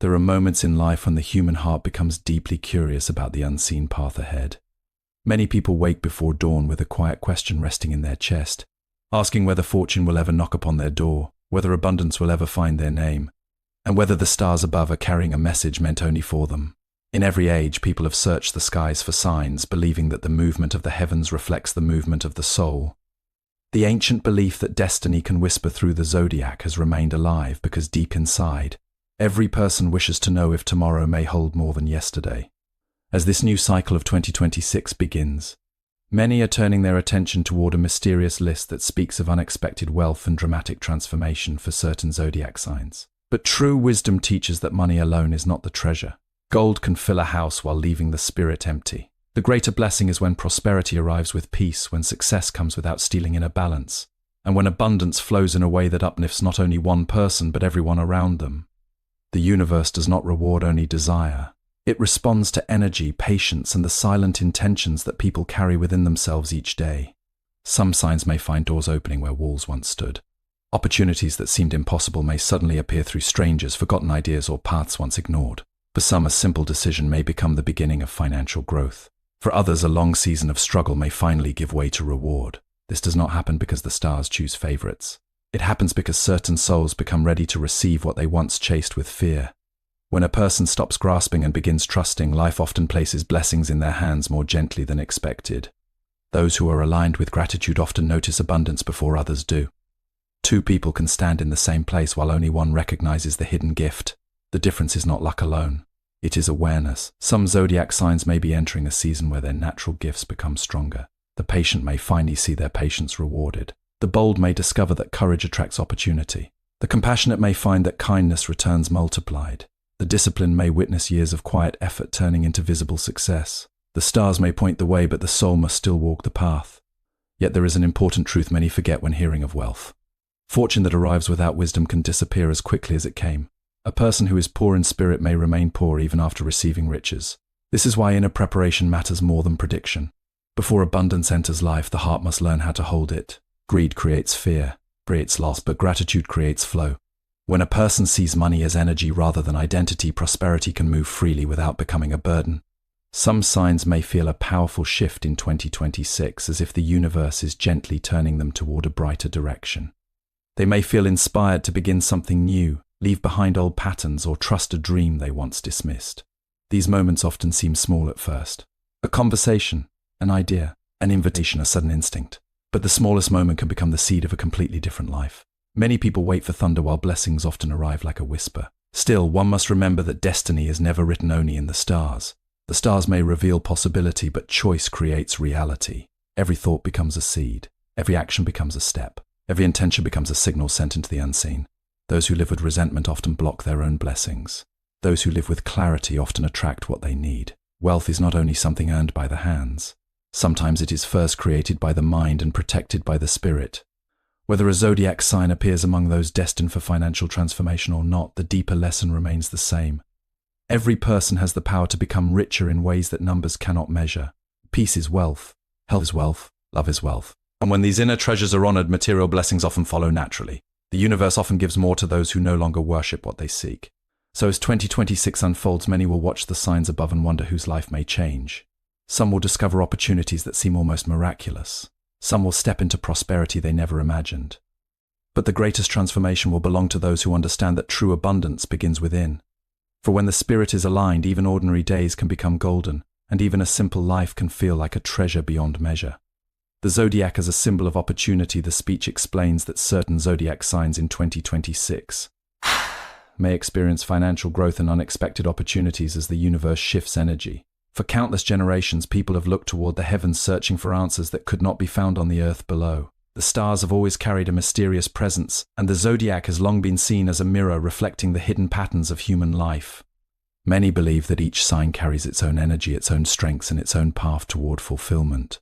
There are moments in life when the human heart becomes deeply curious about the unseen path ahead. Many people wake before dawn with a quiet question resting in their chest, asking whether fortune will ever knock upon their door, whether abundance will ever find their name, and whether the stars above are carrying a message meant only for them. In every age, people have searched the skies for signs, believing that the movement of the heavens reflects the movement of the soul. The ancient belief that destiny can whisper through the zodiac has remained alive because deep inside, every person wishes to know if tomorrow may hold more than yesterday. As this new cycle of 2026 begins, many are turning their attention toward a mysterious list that speaks of unexpected wealth and dramatic transformation for certain zodiac signs. But true wisdom teaches that money alone is not the treasure. Gold can fill a house while leaving the spirit empty. The greater blessing is when prosperity arrives with peace, when success comes without stealing inner balance, and when abundance flows in a way that uplifts not only one person but everyone around them. The universe does not reward only desire. It responds to energy, patience, and the silent intentions that people carry within themselves each day. Some signs may find doors opening where walls once stood. Opportunities that seemed impossible may suddenly appear through strangers, forgotten ideas, or paths once ignored. For some, a simple decision may become the beginning of financial growth. For others, a long season of struggle may finally give way to reward. This does not happen because the stars choose favorites. It happens because certain souls become ready to receive what they once chased with fear. When a person stops grasping and begins trusting, life often places blessings in their hands more gently than expected. Those who are aligned with gratitude often notice abundance before others do. Two people can stand in the same place while only one recognizes the hidden gift. The difference is not luck alone. It is awareness. Some zodiac signs may be entering a season where their natural gifts become stronger. The patient may finally see their patience rewarded. The bold may discover that courage attracts opportunity. The compassionate may find that kindness returns multiplied. The disciplined may witness years of quiet effort turning into visible success. The stars may point the way, but the soul must still walk the path. Yet there is an important truth many forget when hearing of wealth. Fortune that arrives without wisdom can disappear as quickly as it came. A person who is poor in spirit may remain poor even after receiving riches. This is why inner preparation matters more than prediction. Before abundance enters life, the heart must learn how to hold it. Greed creates fear, creates loss, but gratitude creates flow. When a person sees money as energy rather than identity, prosperity can move freely without becoming a burden. Some signs may feel a powerful shift in 2026, as if the universe is gently turning them toward a brighter direction. They may feel inspired to begin something new, leave behind old patterns, or trust a dream they once dismissed. These moments often seem small at first. A conversation, an idea, an invitation, a sudden instinct. But the smallest moment can become the seed of a completely different life. Many people wait for thunder while blessings often arrive like a whisper. Still, one must remember that destiny is never written only in the stars. The stars may reveal possibility, but choice creates reality. Every thought becomes a seed. Every action becomes a step. Every intention becomes a signal sent into the unseen. Those who live with resentment often block their own blessings. Those who live with clarity often attract what they need. Wealth is not only something earned by the hands. Sometimes it is first created by the mind and protected by the spirit. Whether a zodiac sign appears among those destined for financial transformation or not, the deeper lesson remains the same. Every person has the power to become richer in ways that numbers cannot measure. Peace is wealth. Health is wealth. Love is wealth. And when these inner treasures are honored, material blessings often follow naturally. The universe often gives more to those who no longer worship what they seek. So as 2026 unfolds, many will watch the signs above and wonder whose life may change. Some will discover opportunities that seem almost miraculous. Some will step into prosperity they never imagined. But the greatest transformation will belong to those who understand that true abundance begins within. For when the spirit is aligned, even ordinary days can become golden, and even a simple life can feel like a treasure beyond measure. The zodiac as a symbol of opportunity. The speech explains that certain zodiac signs in 2026 may experience financial growth and unexpected opportunities as the universe shifts energy. For countless generations, people have looked toward the heavens searching for answers that could not be found on the earth below. The stars have always carried a mysterious presence, and the zodiac has long been seen as a mirror reflecting the hidden patterns of human life. Many believe that each sign carries its own energy, its own strengths, and its own path toward fulfillment.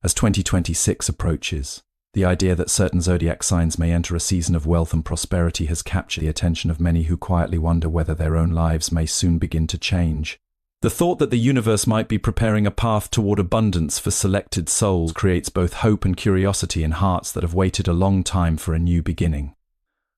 As 2026 approaches, the idea that certain zodiac signs may enter a season of wealth and prosperity has captured the attention of many who quietly wonder whether their own lives may soon begin to change. The thought that the universe might be preparing a path toward abundance for selected souls creates both hope and curiosity in hearts that have waited a long time for a new beginning.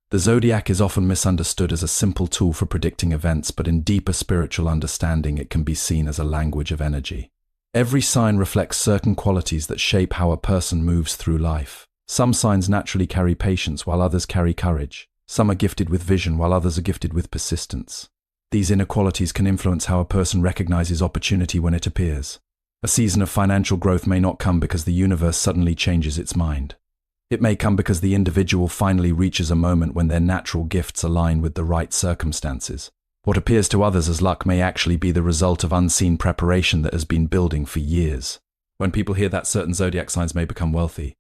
The zodiac is often misunderstood as a simple tool for predicting events, but in deeper spiritual understanding it can be seen as a language of energy. Every sign reflects certain qualities that shape how a person moves through life. Some signs naturally carry patience while others carry courage. Some are gifted with vision while others are gifted with persistence. These inequalities can influence how a person recognizes opportunity when it appears. A season of financial growth may not come because the universe suddenly changes its mind. It may come because the individual finally reaches a moment when their natural gifts align with the right circumstances. What appears to others as luck may actually be the result of unseen preparation that has been building for years. When people hear that certain zodiac signs may become wealthy,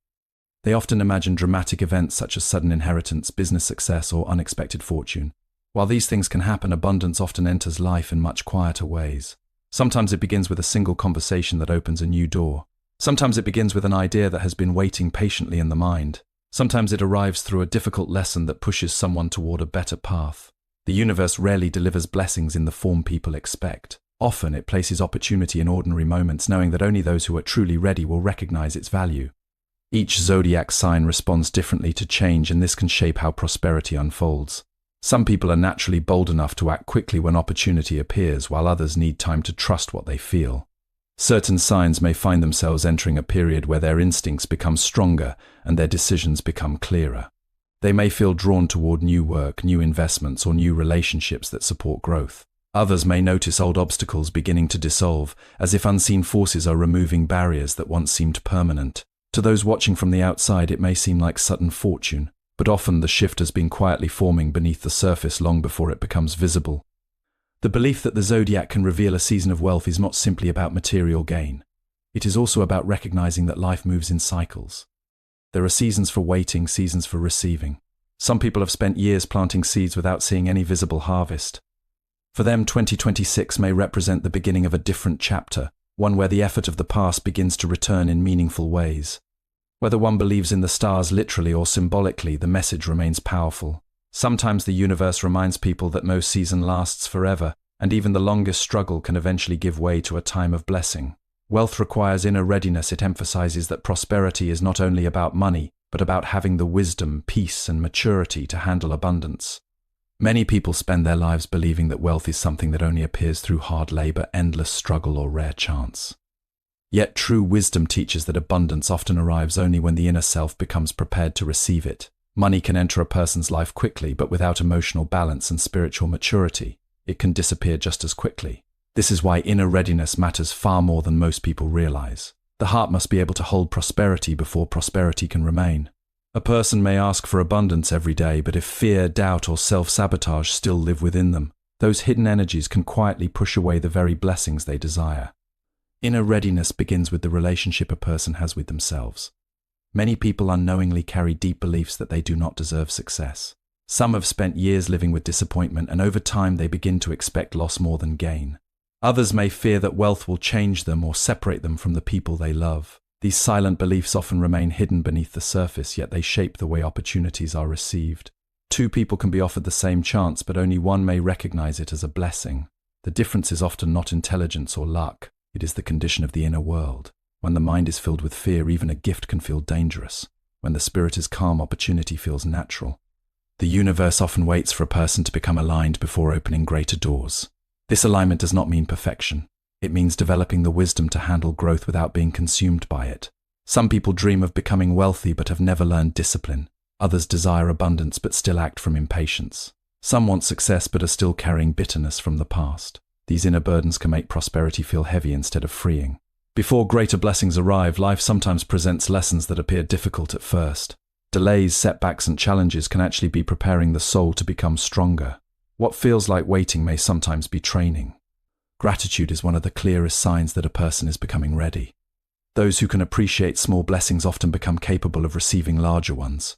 they often imagine dramatic events such as sudden inheritance, business success, or unexpected fortune. While these things can happen, abundance often enters life in much quieter ways. Sometimes it begins with a single conversation that opens a new door. Sometimes it begins with an idea that has been waiting patiently in the mind. Sometimes it arrives through a difficult lesson that pushes someone toward a better path. The universe rarely delivers blessings in the form people expect. Often it places opportunity in ordinary moments, knowing that only those who are truly ready will recognize its value. Each zodiac sign responds differently to change, and this can shape how prosperity unfolds. Some people are naturally bold enough to act quickly when opportunity appears, while others need time to trust what they feel. Certain signs may find themselves entering a period where their instincts become stronger and their decisions become clearer. They may feel drawn toward new work, new investments, or new relationships that support growth. Others may notice old obstacles beginning to dissolve, as if unseen forces are removing barriers that once seemed permanent. To those watching from the outside, it may seem like sudden fortune, but often the shift has been quietly forming beneath the surface long before it becomes visible. The belief that the zodiac can reveal a season of wealth is not simply about material gain. It is also about recognizing that life moves in cycles. There are seasons for waiting, seasons for receiving. Some people have spent years planting seeds without seeing any visible harvest. For them, 2026 may represent the beginning of a different chapter, one where the effort of the past begins to return in meaningful ways. Whether one believes in the stars literally or symbolically, the message remains powerful. Sometimes the universe reminds people that no season lasts forever, and even the longest struggle can eventually give way to a time of blessing. Wealth requires inner readiness. It emphasizes that prosperity is not only about money, but about having the wisdom, peace, and maturity to handle abundance. Many people spend their lives believing that wealth is something that only appears through hard labor, endless struggle, or rare chance. Yet true wisdom teaches that abundance often arrives only when the inner self becomes prepared to receive it. Money can enter a person's life quickly, but without emotional balance and spiritual maturity, it can disappear just as quickly. This is why inner readiness matters far more than most people realize. The heart must be able to hold prosperity before prosperity can remain. A person may ask for abundance every day, but if fear, doubt, or self-sabotage still live within them, those hidden energies can quietly push away the very blessings they desire. Inner readiness begins with the relationship a person has with themselves. Many people unknowingly carry deep beliefs that they do not deserve success. Some have spent years living with disappointment, and over time they begin to expect loss more than gain. Others may fear that wealth will change them or separate them from the people they love. These silent beliefs often remain hidden beneath the surface, yet they shape the way opportunities are received. Two people can be offered the same chance, but only one may recognize it as a blessing. The difference is often not intelligence or luck. It is the condition of the inner world. When the mind is filled with fear, even a gift can feel dangerous. When the spirit is calm, opportunity feels natural. The universe often waits for a person to become aligned before opening greater doors. This alignment does not mean perfection. It means developing the wisdom to handle growth without being consumed by it. Some people dream of becoming wealthy but have never learned discipline. Others desire abundance but still act from impatience. Some want success but are still carrying bitterness from the past. These inner burdens can make prosperity feel heavy instead of freeing. Before greater blessings arrive, life sometimes presents lessons that appear difficult at first. Delays, setbacks, and challenges can actually be preparing the soul to become stronger. What feels like waiting may sometimes be training. Gratitude is one of the clearest signs that a person is becoming ready. Those who can appreciate small blessings often become capable of receiving larger ones.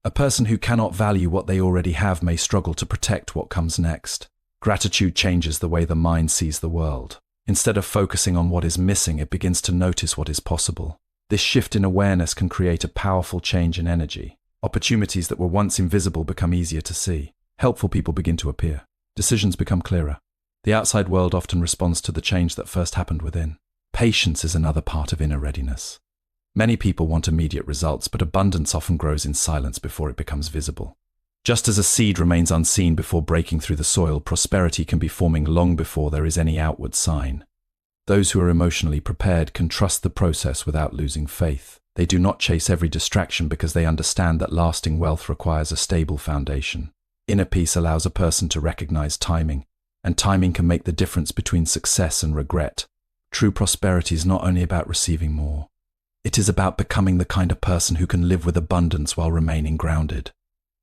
A person who cannot value what they already have may struggle to protect what comes next. Gratitude changes the way the mind sees the world. Instead of focusing on what is missing, it begins to notice what is possible. This shift in awareness can create a powerful change in energy. Opportunities that were once invisible become easier to see. Helpful people begin to appear. Decisions become clearer. The outside world often responds to the change that first happened within. Patience is another part of inner readiness. Many people want immediate results, but abundance often grows in silence before it becomes visible. Just as a seed remains unseen before breaking through the soil, prosperity can be forming long before there is any outward sign. Those who are emotionally prepared can trust the process without losing faith. They do not chase every distraction because they understand that lasting wealth requires a stable foundation. Inner peace allows a person to recognize timing, and timing can make the difference between success and regret. True prosperity is not only about receiving more. It is about becoming the kind of person who can live with abundance while remaining grounded.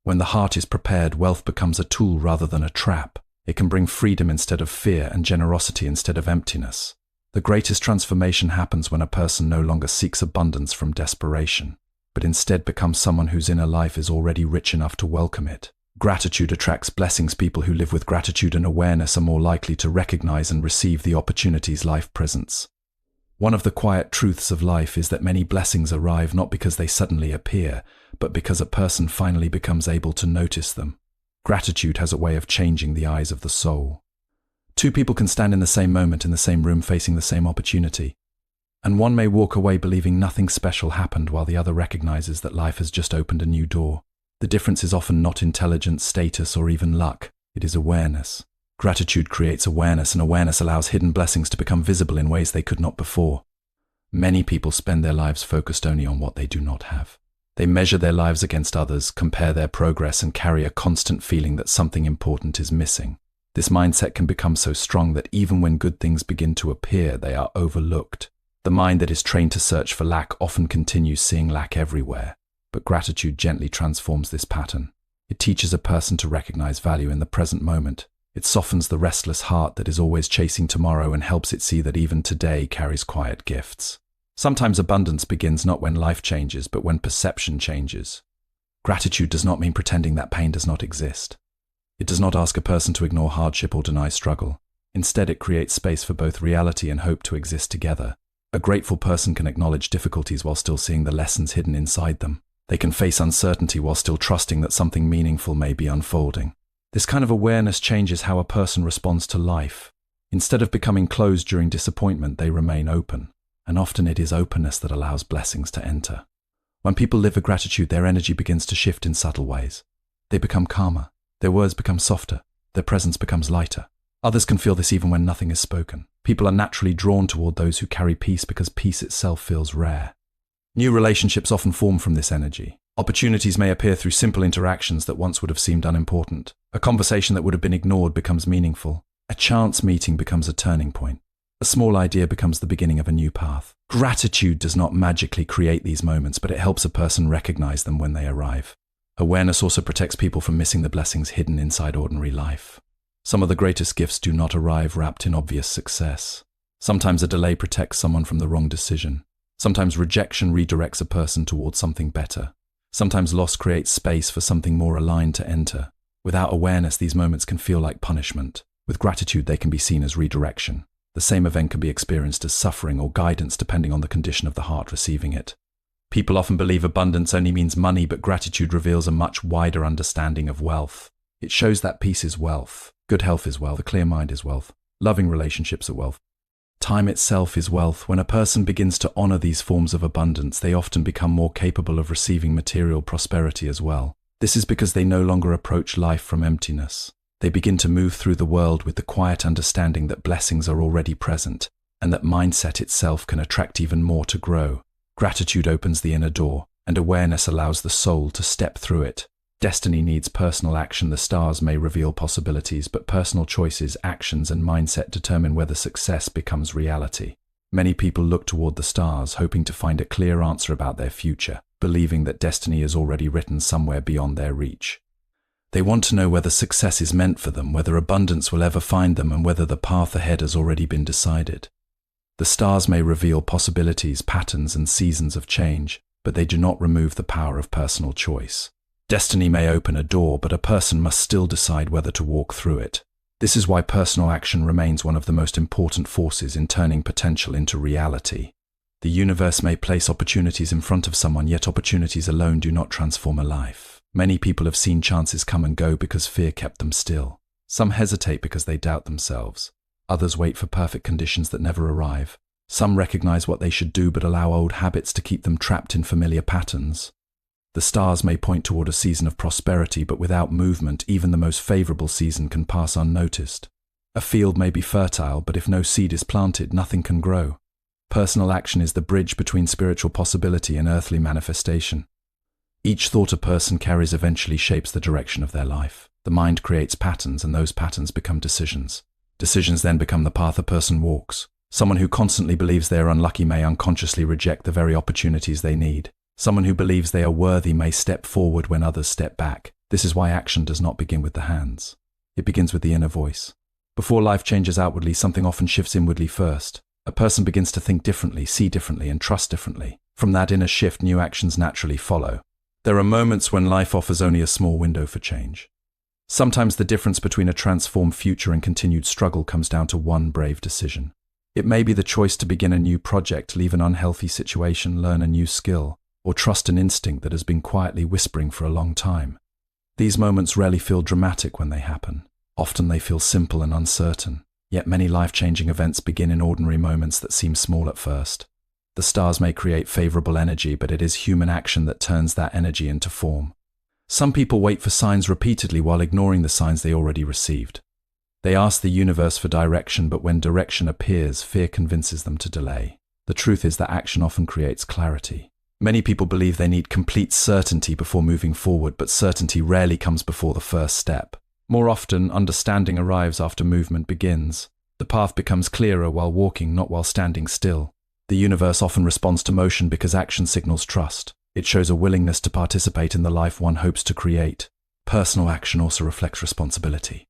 When the heart is prepared, wealth becomes a tool rather than a trap. It can bring freedom instead of fear and generosity instead of emptiness. The greatest transformation happens when a person no longer seeks abundance from desperation, but instead becomes someone whose inner life is already rich enough to welcome it. Gratitude attracts blessings. People who live with gratitude and awareness are more likely to recognize and receive the opportunities life presents. One of the quiet truths of life is that many blessings arrive not because they suddenly appear, but because a person finally becomes able to notice them. Gratitude has a way of changing the eyes of the soul. Two people can stand in the same moment in the same room facing the same opportunity, and one may walk away believing nothing special happened while the other recognizes that life has just opened a new door. The difference is often not intelligence, status, or even luck. It is awareness. Gratitude creates awareness, and awareness allows hidden blessings to become visible in ways they could not before. Many people spend their lives focused only on what they do not have. They measure their lives against others, compare their progress, and carry a constant feeling that something important is missing. This mindset can become so strong that even when good things begin to appear, they are overlooked. The mind that is trained to search for lack often continues seeing lack everywhere, but gratitude gently transforms this pattern. It teaches a person to recognize value in the present moment. It softens the restless heart that is always chasing tomorrow and helps it see that even today carries quiet gifts. Sometimes abundance begins not when life changes, but when perception changes. Gratitude does not mean pretending that pain does not exist. It does not ask a person to ignore hardship or deny struggle. Instead, it creates space for both reality and hope to exist together. A grateful person can acknowledge difficulties while still seeing the lessons hidden inside them. They can face uncertainty while still trusting that something meaningful may be unfolding. This kind of awareness changes how a person responds to life. Instead of becoming closed during disappointment, they remain open. And often it is openness that allows blessings to enter. When people live with gratitude, their energy begins to shift in subtle ways. They become calmer. Their words become softer. Their presence becomes lighter. Others can feel this even when nothing is spoken. People are naturally drawn toward those who carry peace because peace itself feels rare. New relationships often form from this energy. Opportunities may appear through simple interactions that once would have seemed unimportant. A conversation that would have been ignored becomes meaningful. A chance meeting becomes a turning point. A small idea becomes the beginning of a new path. Gratitude does not magically create these moments, but it helps a person recognize them when they arrive. Awareness also protects people from missing the blessings hidden inside ordinary life. Some of the greatest gifts do not arrive wrapped in obvious success. Sometimes a delay protects someone from the wrong decision. Sometimes rejection redirects a person towards something better. Sometimes loss creates space for something more aligned to enter. Without awareness, these moments can feel like punishment. With gratitude, they can be seen as redirection. The same event can be experienced as suffering or guidance depending on the condition of the heart receiving it. People often believe abundance only means money, but gratitude reveals a much wider understanding of wealth. It shows that peace is wealth, good health is wealth, a clear mind is wealth, loving relationships are wealth. Time itself is wealth. When a person begins to honor these forms of abundance, they often become more capable of receiving material prosperity as well. This is because they no longer approach life from emptiness. They begin to move through the world with the quiet understanding that blessings are already present, and that mindset itself can attract even more to grow. Gratitude opens the inner door, and awareness allows the soul to step through it. Destiny needs personal action. The stars may reveal possibilities, but personal choices, actions, and mindset determine whether success becomes reality. Many people look toward the stars, hoping to find a clear answer about their future, believing that destiny is already written somewhere beyond their reach. They want to know whether success is meant for them, whether abundance will ever find them, and whether the path ahead has already been decided. The stars may reveal possibilities, patterns, and seasons of change, but they do not remove the power of personal choice. Destiny may open a door, but a person must still decide whether to walk through it. This is why personal action remains one of the most important forces in turning potential into reality. The universe may place opportunities in front of someone, yet opportunities alone do not transform a life. Many people have seen chances come and go because fear kept them still. Some hesitate because they doubt themselves. Others wait for perfect conditions that never arrive. Some recognize what they should do but allow old habits to keep them trapped in familiar patterns. The stars may point toward a season of prosperity, but without movement, even the most favorable season can pass unnoticed. A field may be fertile, but if no seed is planted, nothing can grow. Personal action is the bridge between spiritual possibility and earthly manifestation. Each thought a person carries eventually shapes the direction of their life. The mind creates patterns, and those patterns become decisions. Decisions then become the path a person walks. Someone who constantly believes they are unlucky may unconsciously reject the very opportunities they need. Someone who believes they are worthy may step forward when others step back. This is why action does not begin with the hands. It begins with the inner voice. Before life changes outwardly, something often shifts inwardly first. A person begins to think differently, see differently, and trust differently. From that inner shift, new actions naturally follow. There are moments when life offers only a small window for change. Sometimes the difference between a transformed future and continued struggle comes down to one brave decision. It may be the choice to begin a new project, leave an unhealthy situation, learn a new skill, or trust an instinct that has been quietly whispering for a long time. These moments rarely feel dramatic when they happen. Often they feel simple and uncertain. Yet many life-changing events begin in ordinary moments that seem small at first. The stars may create favorable energy, but it is human action that turns that energy into form. Some people wait for signs repeatedly while ignoring the signs they already received. They ask the universe for direction, but when direction appears, fear convinces them to delay. The truth is that action often creates clarity. Many people believe they need complete certainty before moving forward, but certainty rarely comes before the first step. More often, understanding arrives after movement begins. The path becomes clearer while walking, not while standing still. The universe often responds to motion because action signals trust. It shows a willingness to participate in the life one hopes to create. Personal action also reflects responsibility.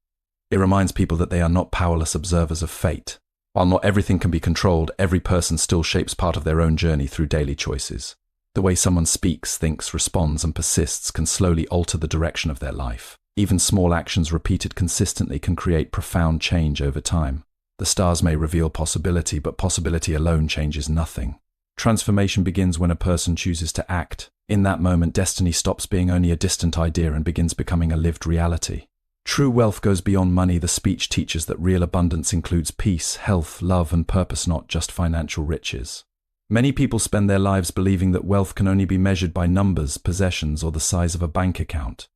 It reminds people that they are not powerless observers of fate. While not everything can be controlled, every person still shapes part of their own journey through daily choices. The way someone speaks, thinks, responds, and persists can slowly alter the direction of their life. Even small actions repeated consistently can create profound change over time. The stars may reveal possibility, but possibility alone changes nothing. Transformation begins when a person chooses to act. In that moment, destiny stops being only a distant idea and begins becoming a lived reality. True wealth goes beyond money. The speech teaches that real abundance includes peace, health, love, and purpose, not just financial riches. Many people spend their lives believing that wealth can only be measured by numbers, possessions, or the size of a bank account.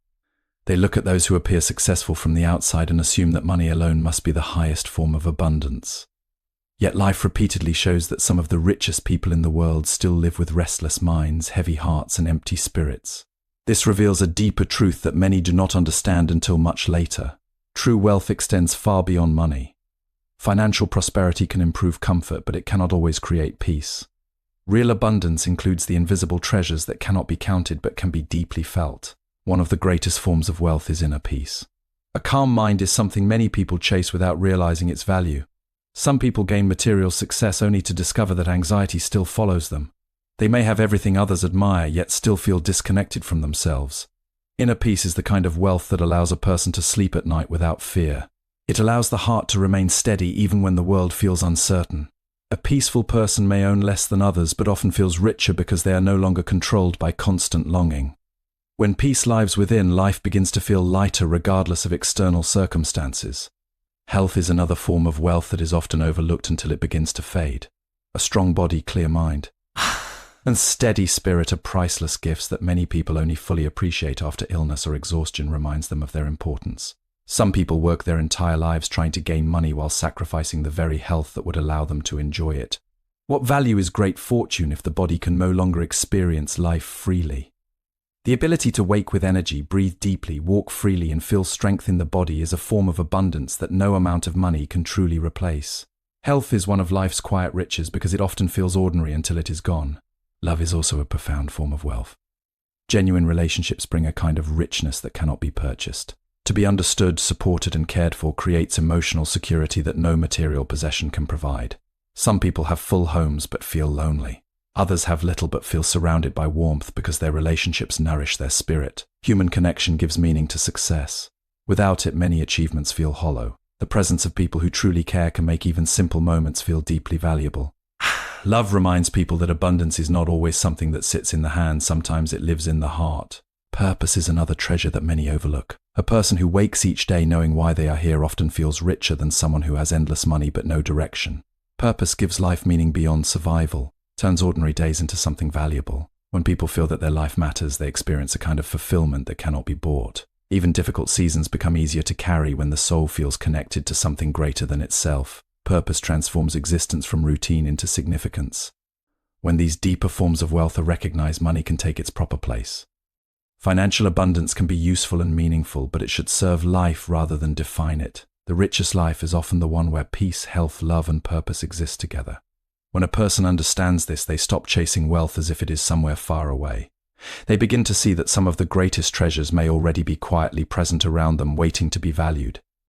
They look at those who appear successful from the outside and assume that money alone must be the highest form of abundance. Yet life repeatedly shows that some of the richest people in the world still live with restless minds, heavy hearts, and empty spirits. This reveals a deeper truth that many do not understand until much later. True wealth extends far beyond money. Financial prosperity can improve comfort, but it cannot always create peace. Real abundance includes the invisible treasures that cannot be counted but can be deeply felt. One of the greatest forms of wealth is inner peace. A calm mind is something many people chase without realizing its value. Some people gain material success only to discover that anxiety still follows them. They may have everything others admire, yet still feel disconnected from themselves. Inner peace is the kind of wealth that allows a person to sleep at night without fear. It allows the heart to remain steady even when the world feels uncertain. A peaceful person may own less than others, but often feels richer because they are no longer controlled by constant longing. When peace lives within, life begins to feel lighter regardless of external circumstances. Health is another form of wealth that is often overlooked until it begins to fade. A strong body, clear mind, and steady spirit are priceless gifts that many people only fully appreciate after illness or exhaustion reminds them of their importance. Some people work their entire lives trying to gain money while sacrificing the very health that would allow them to enjoy it. What value is great fortune if the body can no longer experience life freely? The ability to wake with energy, breathe deeply, walk freely, and feel strength in the body is a form of abundance that no amount of money can truly replace. Health is one of life's quiet riches because it often feels ordinary until it is gone. Love is also a profound form of wealth. Genuine relationships bring a kind of richness that cannot be purchased. To be understood, supported, and cared for creates emotional security that no material possession can provide. Some people have full homes but feel lonely. Others have little but feel surrounded by warmth because their relationships nourish their spirit. Human connection gives meaning to success. Without it, many achievements feel hollow. The presence of people who truly care can make even simple moments feel deeply valuable. Love reminds people that abundance is not always something that sits in the hand, sometimes it lives in the heart. Purpose is another treasure that many overlook. A person who wakes each day knowing why they are here often feels richer than someone who has endless money but no direction. Purpose gives life meaning beyond survival, turns ordinary days into something valuable. When people feel that their life matters, they experience a kind of fulfillment that cannot be bought. Even difficult seasons become easier to carry when the soul feels connected to something greater than itself. Purpose transforms existence from routine into significance. When these deeper forms of wealth are recognized, money can take its proper place. Financial abundance can be useful and meaningful, but it should serve life rather than define it. The richest life is often the one where peace, health, love, and purpose exist together. When a person understands this, they stop chasing wealth as if it is somewhere far away. They begin to see that some of the greatest treasures may already be quietly present around them, waiting to be valued.